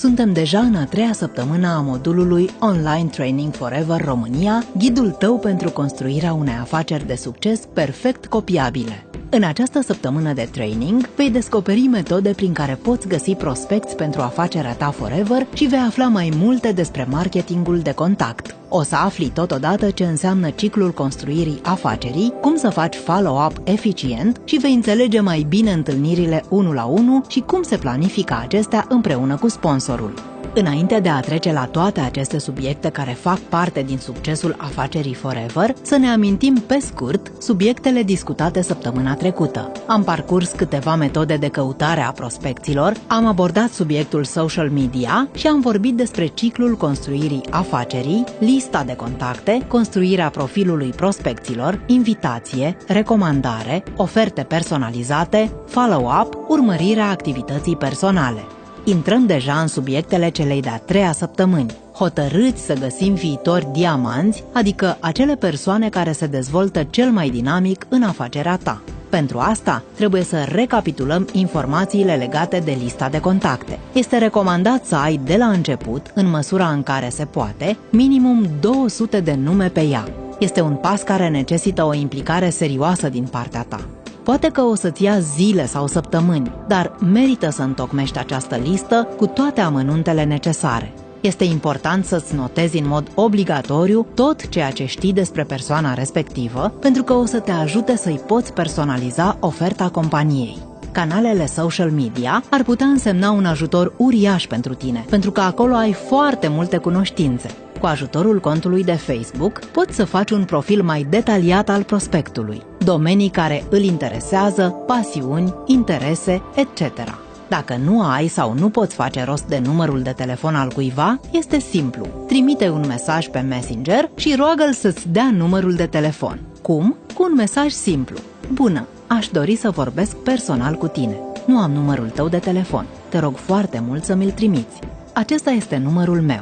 Suntem deja în a 3-a săptămână a modulului Online Training Forever România, ghidul tău pentru construirea unei afaceri de succes perfect copiabile. În această săptămână de training vei descoperi metode prin care poți găsi prospecți pentru afacerea ta Forever și vei afla mai multe despre marketingul de contact. O să afli totodată ce înseamnă ciclul construirii afacerii, cum să faci follow-up eficient și vei înțelege mai bine întâlnirile 1-la-1 și cum se planifică acestea împreună cu sponsorul. Înainte de a trece la toate aceste subiecte care fac parte din succesul afacerii Forever, să ne amintim pe scurt subiectele discutate săptămâna trecută. Am parcurs câteva metode de căutare a prospecților, am abordat subiectul social media și am vorbit despre ciclul construirii afacerii, lista de contacte, construirea profilului prospecților, invitație, recomandare, oferte personalizate, follow-up, urmărirea activității personale. Intrăm deja în subiectele celei de-a 3-a săptămâni. Hotărâți să găsim viitori diamanți, adică acele persoane care se dezvoltă cel mai dinamic în afacerea ta. Pentru asta, trebuie să recapitulăm informațiile legate de lista de contacte. Este recomandat să ai de la început, în măsura în care se poate, minimum 200 de nume pe ea. Este un pas care necesită o implicare serioasă din partea ta. Poate că o să-ți ia zile sau săptămâni, dar merită să întocmești această listă cu toate amănuntele necesare. Este important să-ți notezi în mod obligatoriu tot ceea ce știi despre persoana respectivă, pentru că o să te ajute să-i poți personaliza oferta companiei. Canalele social media ar putea însemna un ajutor uriaș pentru tine, pentru că acolo ai foarte multe cunoștințe. Cu ajutorul contului de Facebook, poți să faci un profil mai detaliat al prospectului, domenii care îl interesează, pasiuni, interese, etc. Dacă nu ai sau nu poți face rost de numărul de telefon al cuiva, este simplu. Trimite un mesaj pe Messenger și roagă-l să-ți dea numărul de telefon. Cum? Cu un mesaj simplu. Bună, aș dori să vorbesc personal cu tine. Nu am numărul tău de telefon. Te rog foarte mult să mi-l trimiți. Acesta este numărul meu.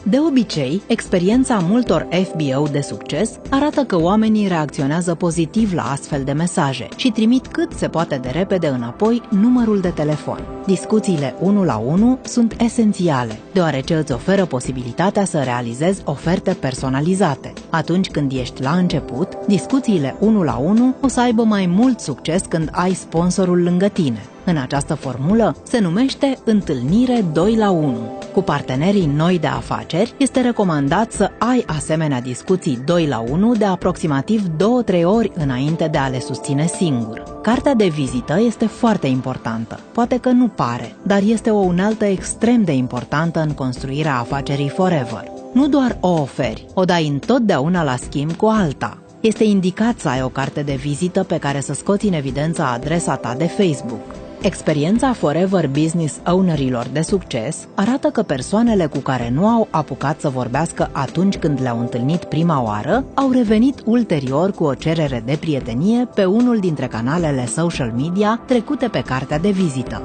De obicei, experiența multor FBO de succes arată că oamenii reacționează pozitiv la astfel de mesaje și trimit cât se poate de repede înapoi numărul de telefon. Discuțiile 1-la-1 sunt esențiale, deoarece îți oferă posibilitatea să realizezi oferte personalizate. Atunci când ești la început, discuțiile 1-la-1 o să aibă mai mult succes când ai sponsorul lângă tine. În această formulă se numește întâlnire 2-la-1. Cu partenerii noi de afaceri, este recomandat să ai asemenea discuții 2-la-1 de aproximativ 2-3 ori înainte de a le susține singur. Cartea de vizită este foarte importantă. Poate că nu pare, dar este o unealtă extrem de importantă în construirea afacerii Forever. Nu doar o oferi, o dai întotdeauna la schimb cu alta. Este indicat să ai o carte de vizită pe care să scoți în evidență adresa ta de Facebook. Experiența Forever Business Ownerilor de succes arată că persoanele cu care nu au apucat să vorbească atunci când le-au întâlnit prima oară, au revenit ulterior cu o cerere de prietenie pe unul dintre canalele social media trecute pe cartea de vizită.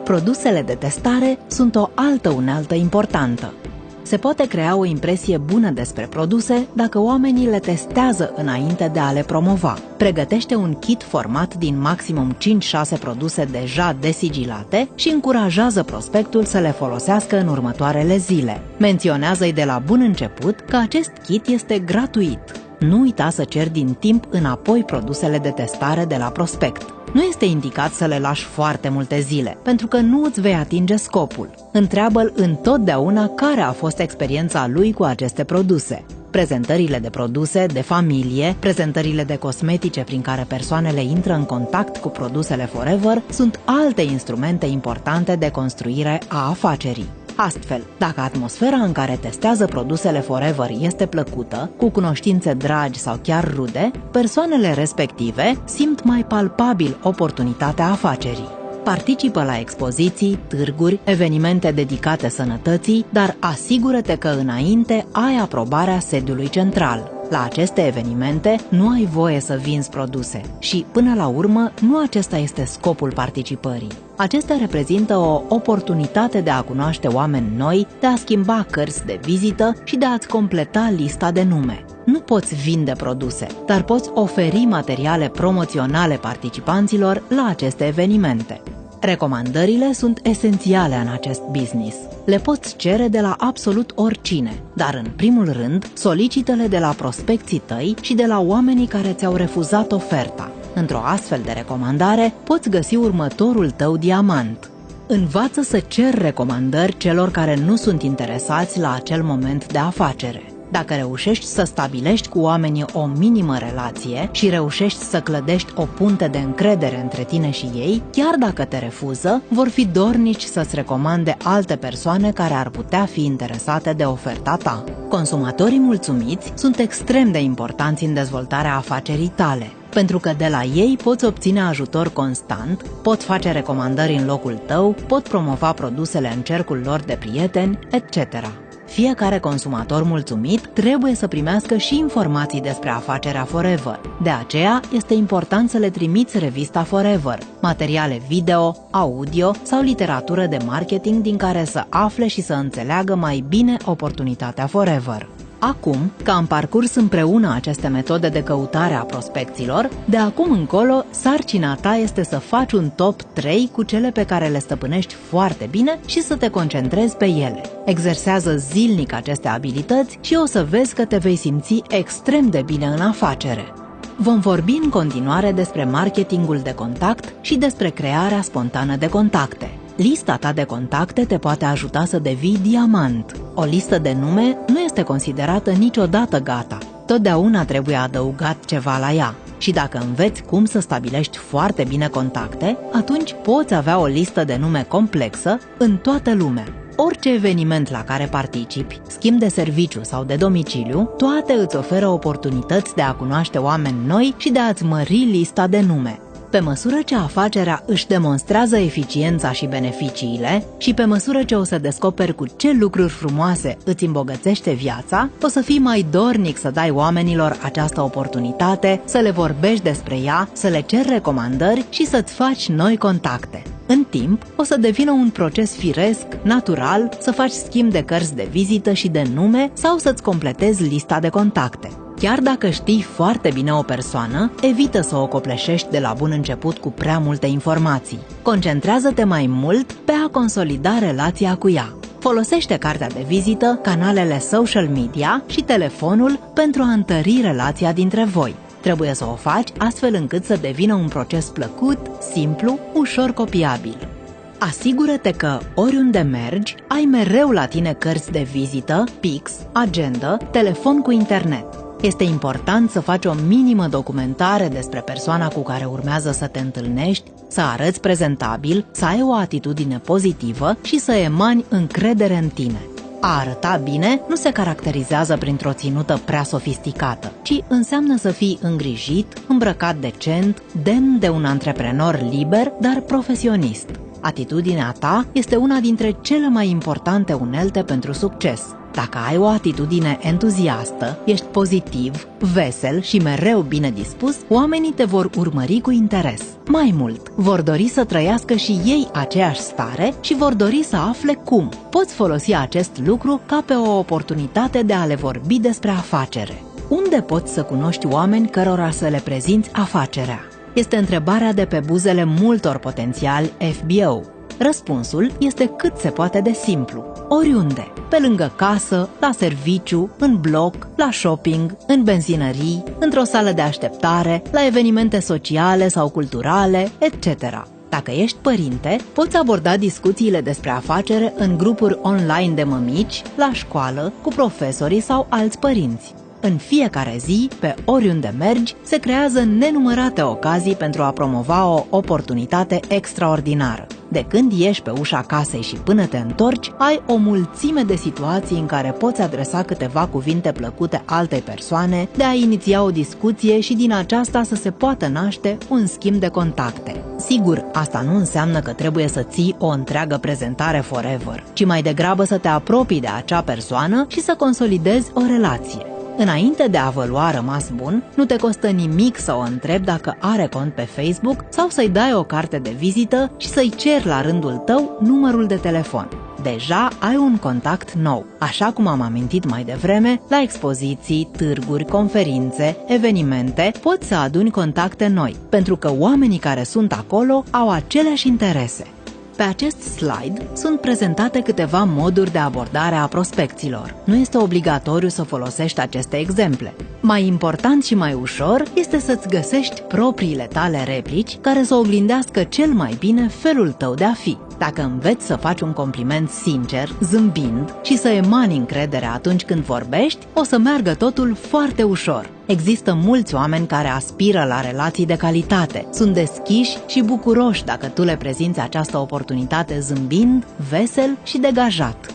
Produsele de testare sunt o altă unealtă importantă. Se poate crea o impresie bună despre produse dacă oamenii le testează înainte de a le promova. Pregătește un kit format din maximum 5-6 produse deja desigilate și încurajează prospectul să le folosească în următoarele zile. Menționează-i de la bun început că acest kit este gratuit. Nu uita să ceri din timp înapoi produsele de testare de la prospect. Nu este indicat să le lași foarte multe zile, pentru că nu îți vei atinge scopul. Întreabă-l întotdeauna care a fost experiența lui cu aceste produse. Prezentările de produse, de familie, prezentările de cosmetice prin care persoanele intră în contact cu produsele Forever sunt alte instrumente importante de construire a afacerii. Astfel, dacă atmosfera în care testează produsele Forever este plăcută, cu cunoștințe dragi sau chiar rude, persoanele respective simt mai palpabil oportunitatea afacerii. Participă la expoziții, târguri, evenimente dedicate sănătății, dar asigură-te că înainte ai aprobarea sediului central. La aceste evenimente nu ai voie să vinzi produse și, până la urmă, nu acesta este scopul participării. Acestea reprezintă o oportunitate de a cunoaște oameni noi, de a schimba cărți de vizită și de a-ți completa lista de nume. Nu poți vinde produse, dar poți oferi materiale promoționale participanților la aceste evenimente. Recomandările sunt esențiale în acest business. Le poți cere de la absolut oricine, dar în primul rând solicită-le de la prospecții tăi și de la oamenii care ți-au refuzat oferta. Într-o astfel de recomandare poți găsi următorul tău diamant. Învață să ceri recomandări celor care nu sunt interesați la acel moment de afacere. Dacă reușești să stabilești cu oamenii o minimă relație și reușești să clădești o punte de încredere între tine și ei, chiar dacă te refuză, vor fi dornici să-ți recomande alte persoane care ar putea fi interesate de oferta ta. Consumatorii mulțumiți sunt extrem de importanți în dezvoltarea afacerii tale, pentru că de la ei poți obține ajutor constant, pot face recomandări în locul tău, pot promova produsele în cercul lor de prieteni, etc. Fiecare consumator mulțumit trebuie să primească și informații despre afacerea Forever. De aceea, este important să le trimiți revista Forever, materiale video, audio sau literatură de marketing din care să afle și să înțeleagă mai bine oportunitatea Forever. Acum, că am parcurs împreună aceste metode de căutare a prospecților, de acum încolo, sarcina ta este să faci un top 3 cu cele pe care le stăpânești foarte bine și să te concentrezi pe ele. Exersează zilnic aceste abilități și o să vezi că te vei simți extrem de bine în afacere. Vom vorbi în continuare despre marketingul de contact și despre crearea spontană de contacte. Lista ta de contacte te poate ajuta să devii diamant. O listă de nume nu este considerată niciodată gata. Totdeauna trebuie adăugat ceva la ea. Și dacă înveți cum să stabilești foarte bine contacte, atunci poți avea o listă de nume complexă în toată lumea. Orice eveniment la care participi, schimb de serviciu sau de domiciliu, toate îți oferă oportunități de a cunoaște oameni noi și de a-ți mări lista de nume. Pe măsură ce afacerea își demonstrează eficiența și beneficiile și pe măsură ce o să descoperi cu ce lucruri frumoase îți îmbogățește viața, o să fii mai dornic să dai oamenilor această oportunitate, să le vorbești despre ea, să le ceri recomandări și să-ți faci noi contacte. În timp, o să devină un proces firesc, natural, să faci schimb de cărți de vizită și de nume sau să-ți completezi lista de contacte. Chiar dacă știi foarte bine o persoană, evită să o copleșești de la bun început cu prea multe informații. Concentrează-te mai mult pe a consolida relația cu ea. Folosește cartea de vizită, canalele social media și telefonul pentru a întări relația dintre voi. Trebuie să o faci astfel încât să devină un proces plăcut, simplu, ușor copiabil. Asigură-te că, oriunde mergi, ai mereu la tine cărți de vizită, pix, agenda, telefon cu internet. Este important să faci o minimă documentare despre persoana cu care urmează să te întâlnești, să arăți prezentabil, să ai o atitudine pozitivă și să emani încredere în tine. A arăta bine nu se caracterizează printr-o ținută prea sofisticată, ci înseamnă să fii îngrijit, îmbrăcat decent, demn de un antreprenor liber, dar profesionist. Atitudinea ta este una dintre cele mai importante unelte pentru succes. Dacă ai o atitudine entuziastă, ești pozitiv, vesel și mereu bine dispus, oamenii te vor urmări cu interes. Mai mult, vor dori să trăiască și ei aceeași stare și vor dori să afle cum. Poți folosi acest lucru ca pe o oportunitate de a le vorbi despre afacere. Unde poți să cunoști oameni cărora să le prezinți afacerea? Este întrebarea de pe buzele multor potențiali FBO. Răspunsul este cât se poate de simplu. Oriunde. Pe lângă casă, la serviciu, în bloc, la shopping, în benzinării, într-o sală de așteptare, la evenimente sociale sau culturale, etc. Dacă ești părinte, poți aborda discuțiile despre afacere în grupuri online de mămici, la școală, cu profesorii sau alți părinți. În fiecare zi, pe oriunde mergi, se creează nenumărate ocazii pentru a promova o oportunitate extraordinară. De când ieși pe ușa casei și până te întorci, ai o mulțime de situații în care poți adresa câteva cuvinte plăcute altei persoane, de a iniția o discuție și din aceasta să se poată naște un schimb de contacte. Sigur, asta nu înseamnă că trebuie să ții o întreagă prezentare Forever, ci mai degrabă să te apropii de acea persoană și să consolidezi o relație. Înainte de a vă lua rămas bun, nu te costă nimic să o întrebi dacă are cont pe Facebook sau să-i dai o carte de vizită și să-i ceri la rândul tău numărul de telefon. Deja ai un contact nou. Așa cum am amintit mai devreme, la expoziții, târguri, conferințe, evenimente, poți să aduni contacte noi, pentru că oamenii care sunt acolo au aceleași interese. Pe acest slide sunt prezentate câteva moduri de abordare a prospecților. Nu este obligatoriu să folosești aceste exemple. Mai important și mai ușor este să-ți găsești propriile tale replici care să oglindească cel mai bine felul tău de a fi. Dacă înveți să faci un compliment sincer, zâmbind și să emani încredere atunci când vorbești, o să meargă totul foarte ușor. Există mulți oameni care aspiră la relații de calitate, sunt deschiși și bucuroși dacă tu le prezinți această oportunitate zâmbind, vesel și degajat.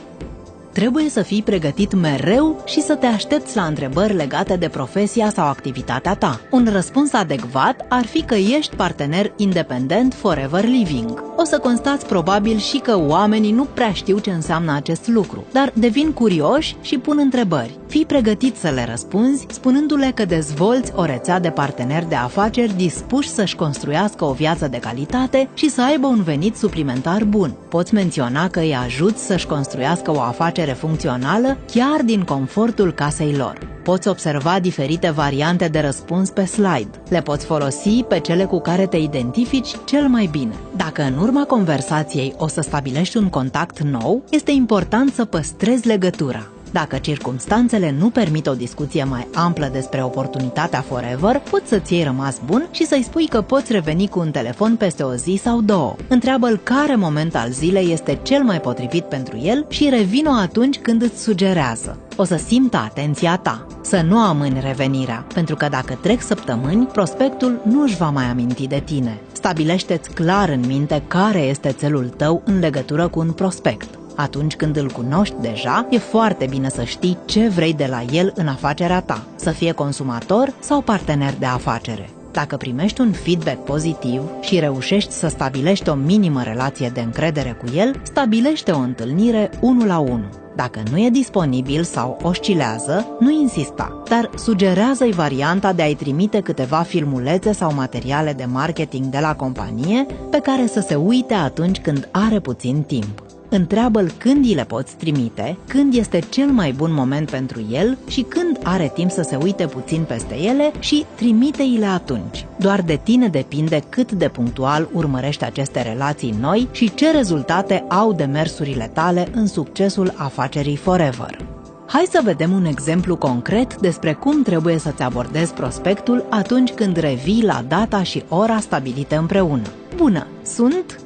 Trebuie să fii pregătit mereu și să te aștepți la întrebări legate de profesia sau activitatea ta. Un răspuns adecvat ar fi că ești partener independent forever living. O să constați probabil și că oamenii nu prea știu ce înseamnă acest lucru, dar devin curioși și pun întrebări. Fii pregătit să le răspunzi, spunându-le că dezvolți o rețea de parteneri de afaceri dispuși să-și construiască o viață de calitate și să aibă un venit suplimentar bun. Poți menționa că îi ajuți să-și construiască o afacere funcțională chiar din confortul casei lor. Poți observa diferite variante de răspuns pe slide. Le poți folosi pe cele cu care te identifici cel mai bine. Dacă în urma conversației o să stabilești un contact nou, este important să păstrezi legătura. Dacă circumstanțele nu permit o discuție mai amplă despre oportunitatea forever, poți să-ți iei rămas bun și să-i spui că poți reveni cu un telefon peste o zi sau două. Întreabă-l care moment al zilei este cel mai potrivit pentru el și revino atunci când îți sugerează. O să simtă atenția ta. Să nu amâni revenirea, pentru că dacă trec săptămâni, prospectul nu își va mai aminti de tine. Stabilește-ți clar în minte care este țelul tău în legătură cu un prospect. Atunci când îl cunoști deja, e foarte bine să știi ce vrei de la el în afacerea ta, să fie consumator sau partener de afacere. Dacă primești un feedback pozitiv și reușești să stabilești o minimă relație de încredere cu el, stabilește o întâlnire 1-la-1. Dacă nu e disponibil sau oscilează, nu insista, dar sugerează-i varianta de a-i trimite câteva filmulețe sau materiale de marketing de la companie pe care să se uite atunci când are puțin timp. Întreabă-l când îi le poți trimite, când este cel mai bun moment pentru el și când are timp să se uite puțin peste ele și trimite-i-le atunci. Doar de tine depinde cât de punctual urmărești aceste relații noi și ce rezultate au demersurile tale în succesul afacerii Forever. Hai să vedem un exemplu concret despre cum trebuie să-ți abordezi prospectul atunci când revii la data și ora stabilite împreună. Bună, sunt...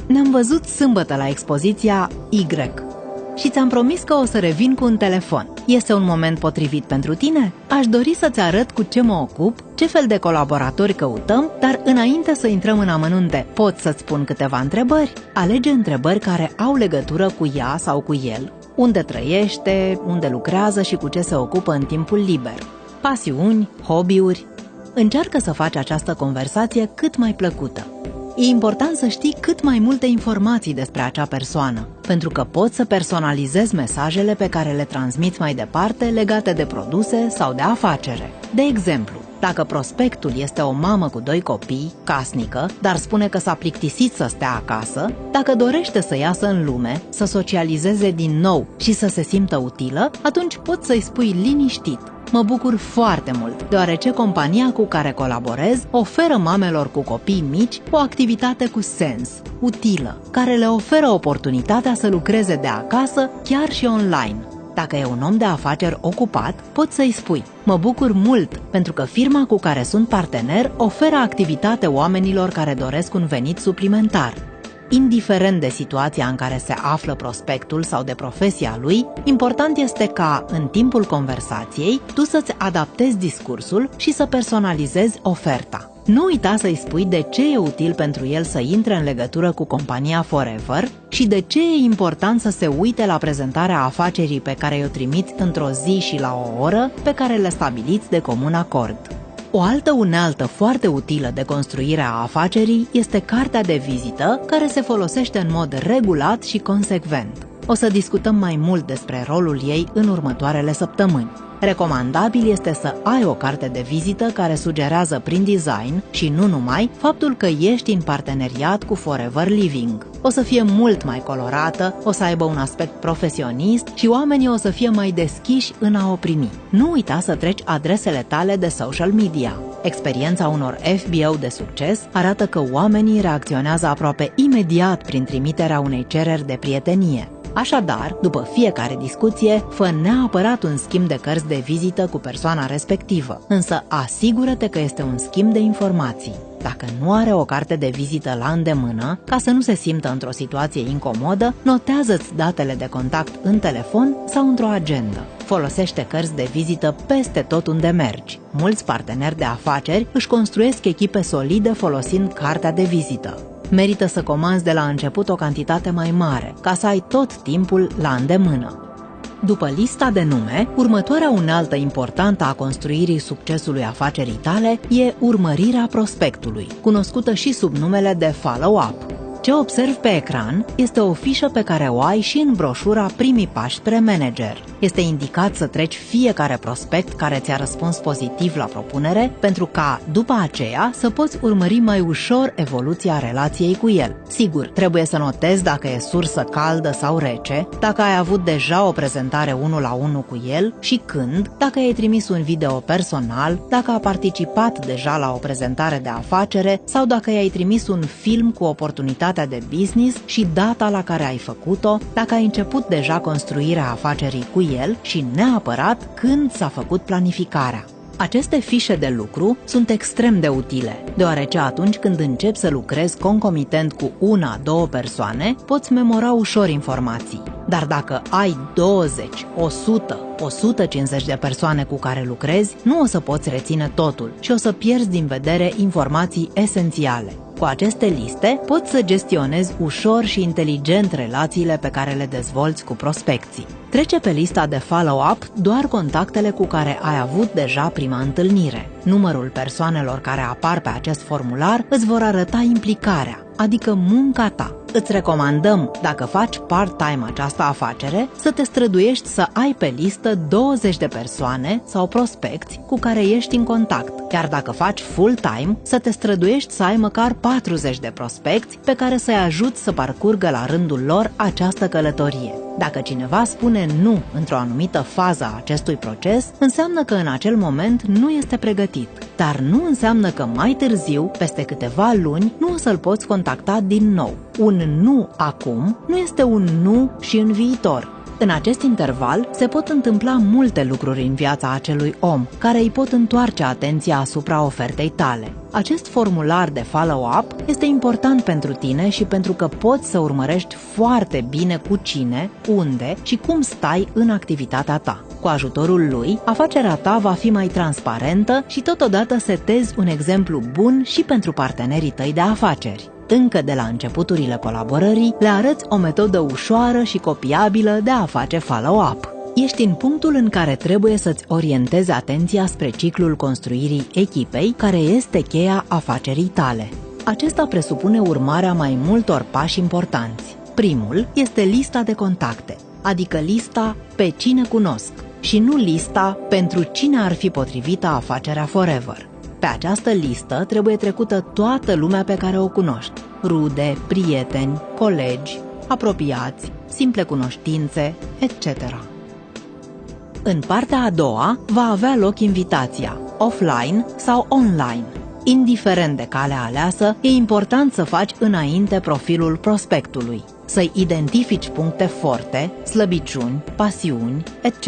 Ne-am văzut sâmbătă la expoziția Y și ți-am promis că o să revin cu un telefon. Este un moment potrivit pentru tine? Aș dori să-ți arăt cu ce mă ocup, ce fel de colaboratori căutăm, dar înainte să intrăm în amănunte, pot să-ți spun câteva întrebări? Alege întrebări care au legătură cu ea sau cu el. Unde trăiește, unde lucrează și cu ce se ocupă în timpul liber. Pasiuni, hobby-uri. Încearcă să faci această conversație cât mai plăcută. E important să știi cât mai multe informații despre acea persoană, pentru că poți să personalizezi mesajele pe care le transmiți mai departe legate de produse sau de afacere. De exemplu, dacă prospectul este o mamă cu 2 copii, casnică, dar spune că s-a plictisit să stea acasă, dacă dorește să iasă în lume, să socializeze din nou și să se simtă utilă, atunci poți să-i spui liniștit: mă bucur foarte mult, deoarece compania cu care colaborez oferă mamelor cu copii mici o activitate cu sens, utilă, care le oferă oportunitatea să lucreze de acasă, chiar și online. Dacă e un om de afaceri ocupat, poți să-i spui: mă bucur mult pentru că firma cu care sunt partener oferă activitate oamenilor care doresc un venit suplimentar. Indiferent de situația în care se află prospectul sau de profesia lui, important este ca, în timpul conversației, tu să-ți adaptezi discursul și să personalizezi oferta. Nu uita să-i spui de ce e util pentru el să intre în legătură cu compania Forever și de ce e important să se uite la prezentarea afacerii pe care o trimiți într-o zi și la o oră pe care le stabiliți de comun acord. O altă unealtă foarte utilă de construire a afacerii este cartea de vizită, care se folosește în mod regulat și consecvent. O să discutăm mai mult despre rolul ei în următoarele săptămâni. Recomandabil este să ai o carte de vizită care sugerează prin design și nu numai faptul că ești în parteneriat cu Forever Living. O să fie mult mai colorată, o să aibă un aspect profesionist și oamenii o să fie mai deschiși în a o primi. Nu uita să treci adresele tale de social media. Experiența unor FBO de succes arată că oamenii reacționează aproape imediat prin trimiterea unei cereri de prietenie. Așadar, după fiecare discuție, fă neapărat un schimb de cărți de vizită cu persoana respectivă, însă asigură-te că este un schimb de informații. Dacă nu are o carte de vizită la îndemână, ca să nu se simtă într-o situație incomodă, notează-ți datele de contact în telefon sau într-o agendă. Folosește cărți de vizită peste tot unde mergi. Mulți parteneri de afaceri își construiesc echipe solide folosind cartea de vizită. Merită să comanzi de la început o cantitate mai mare, ca să ai tot timpul la îndemână. După lista de nume, următoarea unealtă importantă a construirii succesului afacerii tale e urmărirea prospectului, cunoscută și sub numele de follow-up. Ce observi pe ecran este o fișă pe care o ai și în broșura Primii pași spre manager. Este indicat să treci fiecare prospect care ți-a răspuns pozitiv la propunere, pentru ca, după aceea, să poți urmări mai ușor evoluția relației cu el. Sigur, trebuie să notezi dacă e sursă caldă sau rece, dacă ai avut deja o prezentare 1-la-1 cu el și când, dacă ai trimis un video personal, dacă a participat deja la o prezentare de afacere sau dacă i-ai trimis un film cu oportunitatea de business și data la care ai făcut-o, dacă ai început deja construirea afacerii cu el și neapărat când s-a făcut planificarea. Aceste fișe de lucru sunt extrem de utile, deoarece atunci când începi să lucrezi concomitent cu 1-2 persoane, poți memora ușor informații. Dar dacă ai 20, 100, 150 de persoane cu care lucrezi, nu o să poți reține totul și o să pierzi din vedere informații esențiale. Cu aceste liste poți să gestionezi ușor și inteligent relațiile pe care le dezvolți cu prospecții. Trece pe lista de follow-up doar contactele cu care ai avut deja prima întâlnire. Numărul persoanelor care apar pe acest formular îți vor arăta implicarea, adică munca ta. Îți recomandăm, dacă faci part-time această afacere, să te străduiești să ai pe listă 20 de persoane sau prospecți cu care ești în contact, iar dacă faci full-time, să te străduiești să ai măcar 40 de prospecți pe care să-i ajuți să parcurgă la rândul lor această călătorie. Dacă cineva spune nu într-o anumită fază a acestui proces, înseamnă că în acel moment nu este pregătit, dar nu înseamnă că mai târziu, peste câteva luni, nu o să-l poți contacta din nou. Un nu acum nu este un nu și în viitor. În acest interval se pot întâmpla multe lucruri în viața acelui om, care îi pot întoarce atenția asupra ofertei tale. Acest formular de follow-up este important pentru tine și pentru că poți să urmărești foarte bine cu cine, unde și cum stai în activitatea ta. Cu ajutorul lui, afacerea ta va fi mai transparentă și totodată setezi un exemplu bun și pentru partenerii tăi de afaceri. Încă de la începuturile colaborării, le arăți o metodă ușoară și copiabilă de a face follow-up. Ești în punctul în care trebuie să-ți orientezi atenția spre ciclul construirii echipei, care este cheia afacerii tale. Acesta presupune urmarea mai multor pași importanți. Primul este lista de contacte, adică lista pe cine cunosc și nu lista pentru cine ar fi potrivită afacerea Forever. Pe această listă trebuie trecută toată lumea pe care o cunoști: rude, prieteni, colegi, apropiați, simple cunoștințe, etc. În partea a doua va avea loc invitația, offline sau online. Indiferent de calea aleasă, e important să faci înainte profilul prospectului, să-i identifici puncte forte, slăbiciuni, pasiuni, etc.,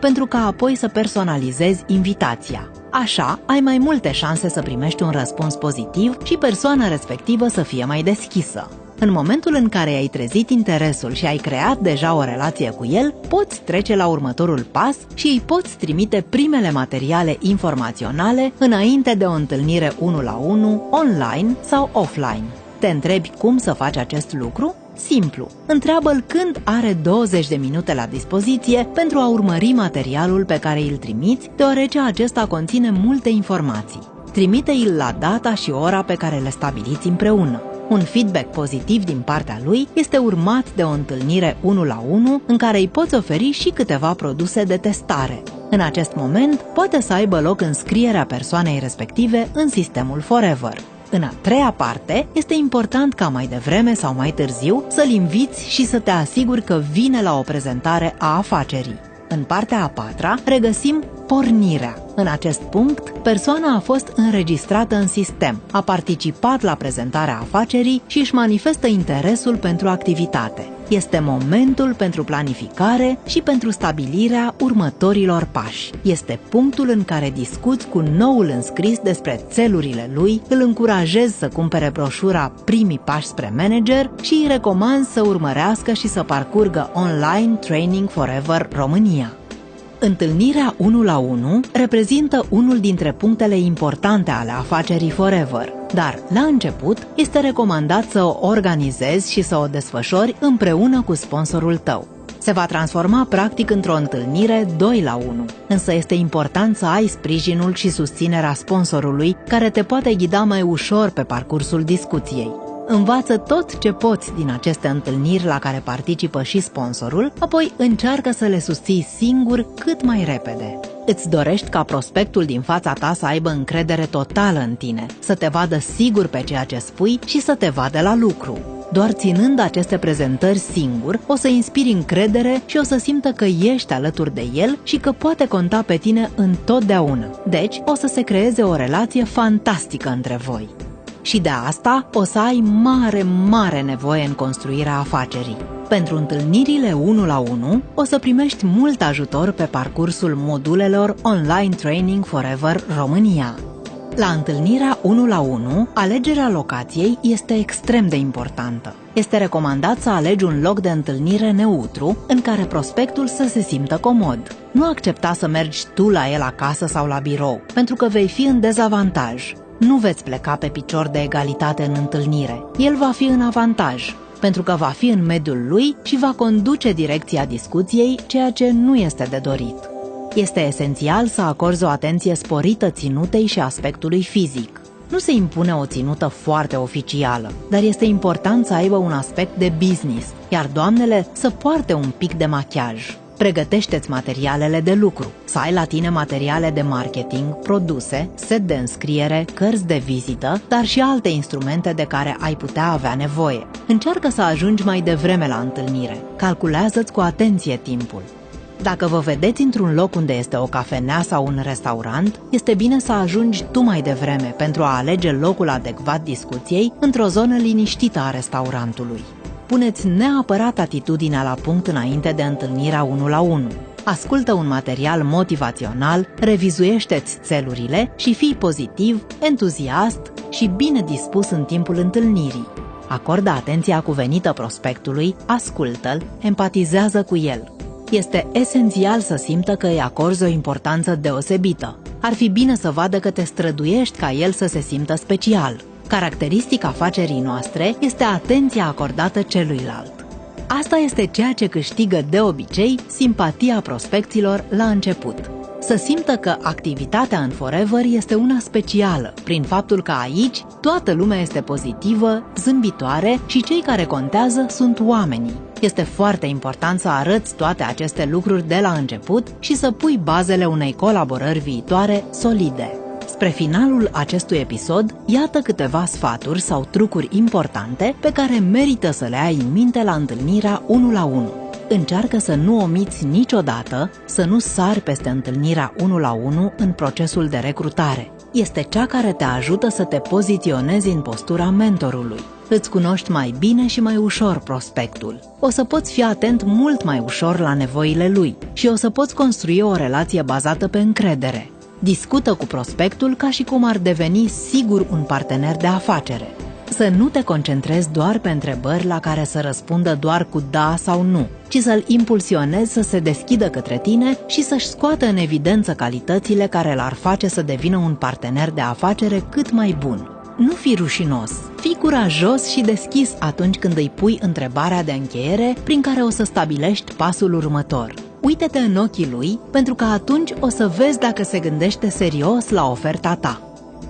pentru ca apoi să personalizezi invitația. Așa, ai mai multe șanse să primești un răspuns pozitiv și persoana respectivă să fie mai deschisă. În momentul în care ai trezit interesul și ai creat deja o relație cu el, poți trece la următorul pas și îi poți trimite primele materiale informaționale înainte de o întâlnire 1-la-1, online sau offline. Te întrebi cum să faci acest lucru? Simplu. Întreabă-l când are 20 de minute la dispoziție pentru a urmări materialul pe care îl trimiți, deoarece acesta conține multe informații. Trimite-i la data și ora pe care le stabiliți împreună. Un feedback pozitiv din partea lui este urmat de o întâlnire 1-la-1 în care îi poți oferi și câteva produse de testare. În acest moment, poate să aibă loc înscrierea persoanei respective în sistemul Forever. În a treia parte, este important ca mai devreme sau mai târziu să-l inviți și să te asiguri că vine la o prezentare a afacerii. În partea a patra, regăsim pornirea. În acest punct, persoana a fost înregistrată în sistem, a participat la prezentarea afacerii și își manifestă interesul pentru activitate. Este momentul pentru planificare și pentru stabilirea următorilor pași. Este punctul în care discuți cu noul înscris despre țelurile lui, îl încurajezi să cumpere broșura Primii pași spre manager și îi recomanzi să urmărească și să parcurgă online Training Forever România. Întâlnirea 1 la 1 reprezintă unul dintre punctele importante ale afacerii Forever, dar, la început, este recomandat să o organizezi și să o desfășori împreună cu sponsorul tău. Se va transforma practic într-o întâlnire 2 la 1, însă este important să ai sprijinul și susținerea sponsorului, care te poate ghida mai ușor pe parcursul discuției. Învață tot ce poți din aceste întâlniri la care participă și sponsorul, apoi încearcă să le susții singur cât mai repede. Îți dorești ca prospectul din fața ta să aibă încredere totală în tine, să te vadă sigur pe ceea ce spui și să te vadă la lucru. Doar ținând aceste prezentări singur, o să inspiri încredere și o să simtă că ești alături de el și că poate conta pe tine întotdeauna. Deci, o să se creeze o relație fantastică între voi. Și de asta o să ai mare nevoie în construirea afacerii. Pentru întâlnirile 1 la 1 o să primești mult ajutor pe parcursul modulelor Online Training Forever România. La întâlnirea 1 la 1, alegerea locației este extrem de importantă. Este recomandat să alegi un loc de întâlnire neutru în care prospectul să se simtă comod. Nu accepta să mergi tu la el acasă sau la birou, pentru că vei fi în dezavantaj. Nu veți pleca pe picior de egalitate în întâlnire. El va fi în avantaj, pentru că va fi în mediul lui și va conduce direcția discuției, ceea ce nu este de dorit. Este esențial să acorzi o atenție sporită ținutei și aspectului fizic. Nu se impune o ținută foarte oficială, dar este important să aibă un aspect de business, iar doamnele să poarte un pic de machiaj. Pregătește-ți materialele de lucru, să ai la tine materiale de marketing, produse, set de înscriere, cărți de vizită, dar și alte instrumente de care ai putea avea nevoie. Încearcă să ajungi mai devreme la întâlnire. Calculează-ți cu atenție timpul. Dacă vă vedeți într-un loc unde este o cafenea sau un restaurant, este bine să ajungi tu mai devreme pentru a alege locul adecvat discuției într-o zonă liniștită a restaurantului. Puneți neapărat atitudinea la punct înainte de întâlnirea 1 la 1. Ascultă un material motivațional, revizuiește-ți țelurile și fii pozitiv, entuziast și bine dispus în timpul întâlnirii. Acordă atenția cuvenită prospectului, ascultă-l, empatizează cu el. Este esențial să simtă că îi acorzi o importanță deosebită. Ar fi bine să vadă că te străduiești ca el să se simtă special. Caracteristica afacerii noastre este atenția acordată celuilalt. Asta este ceea ce câștigă de obicei simpatia prospecților la început. Să simtă că activitatea în Forever este una specială, prin faptul că aici toată lumea este pozitivă, zâmbitoare și cei care contează sunt oamenii. Este foarte important să arăți toate aceste lucruri de la început și să pui bazele unei colaborări viitoare solide. Spre finalul acestui episod, iată câteva sfaturi sau trucuri importante pe care merită să le ai în minte la întâlnirea 1 la 1. Încearcă să nu omiți niciodată, să nu sari peste întâlnirea 1 la 1 în procesul de recrutare. Este cea care te ajută să te poziționezi în postura mentorului. Îți cunoști mai bine și mai ușor prospectul. O să poți fi atent mult mai ușor la nevoile lui și o să poți construi o relație bazată pe încredere. Discută cu prospectul ca și cum ar deveni sigur un partener de afacere. Să nu te concentrezi doar pe întrebări la care să răspundă doar cu da sau nu, ci să-l impulsionezi să se deschidă către tine și să-și scoată în evidență calitățile care l-ar face să devină un partener de afacere cât mai bun. Nu fi rușinos, fii curajos și deschis atunci când îi pui întrebarea de încheiere prin care o să stabilești pasul următor. Uită-te în ochii lui, pentru că atunci o să vezi dacă se gândește serios la oferta ta.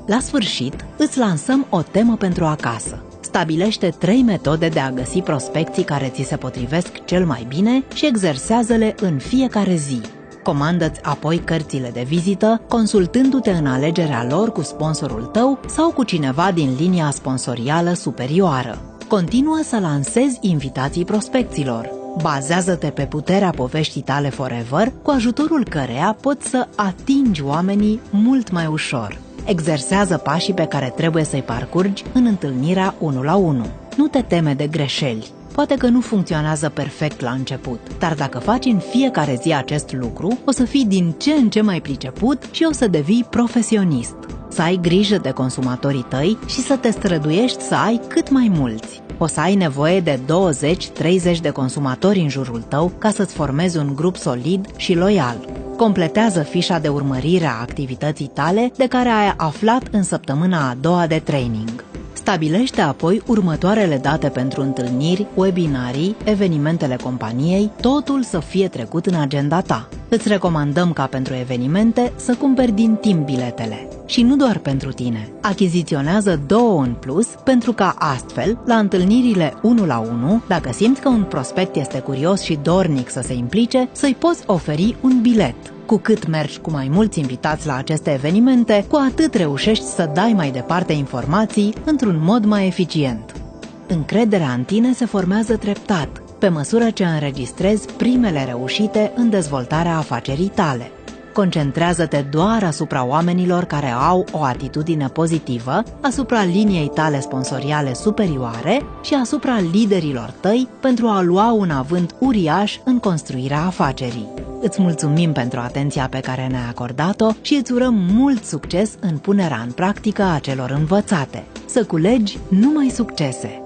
La sfârșit, îți lansăm o temă pentru acasă. Stabilește 3 metode de a găsi prospecții care ți se potrivesc cel mai bine și exersează-le în fiecare zi. Comandă-ți apoi cărțile de vizită, consultându-te în alegerea lor cu sponsorul tău sau cu cineva din linia sponsorială superioară. Continuă să lansezi invitații prospecților. Bazează-te pe puterea poveștii tale forever, cu ajutorul căreia poți să atingi oamenii mult mai ușor. Exersează pașii pe care trebuie să-i parcurgi în întâlnirea 1 la 1. Nu te teme de greșeli. Poate că nu funcționează perfect la început, dar dacă faci în fiecare zi acest lucru, o să fii din ce în ce mai priceput și o să devii profesionist. Să ai grijă de consumatorii tăi și să te străduiești să ai cât mai mulți. O să ai nevoie de 20-30 de consumatori în jurul tău ca să-ți formezi un grup solid și loial. Completează fișa de urmărire a activității tale de care ai aflat în săptămâna a doua de training. Stabilește apoi următoarele date pentru întâlniri, webinarii, evenimentele companiei, totul să fie trecut în agenda ta. Îți recomandăm ca pentru evenimente să cumperi din timp biletele. Și nu doar pentru tine. Achiziționează 2 în plus pentru ca astfel, la întâlnirile 1 la 1, dacă simți că un prospect este curios și dornic să se implice, să-i poți oferi un bilet. Cu cât mergi cu mai mulți invitați la aceste evenimente, cu atât reușești să dai mai departe informații într-un mod mai eficient. Încrederea în tine se formează treptat, pe măsură ce înregistrezi primele reușite în dezvoltarea afacerii tale. Concentrează-te doar asupra oamenilor care au o atitudine pozitivă, asupra liniei tale sponsoriale superioare și asupra liderilor tăi pentru a lua un avânt uriaș în construirea afacerii. Îți mulțumim pentru atenția pe care ne-ai acordat-o și îți urăm mult succes în punerea în practică a celor învățate. Să culegi numai succese!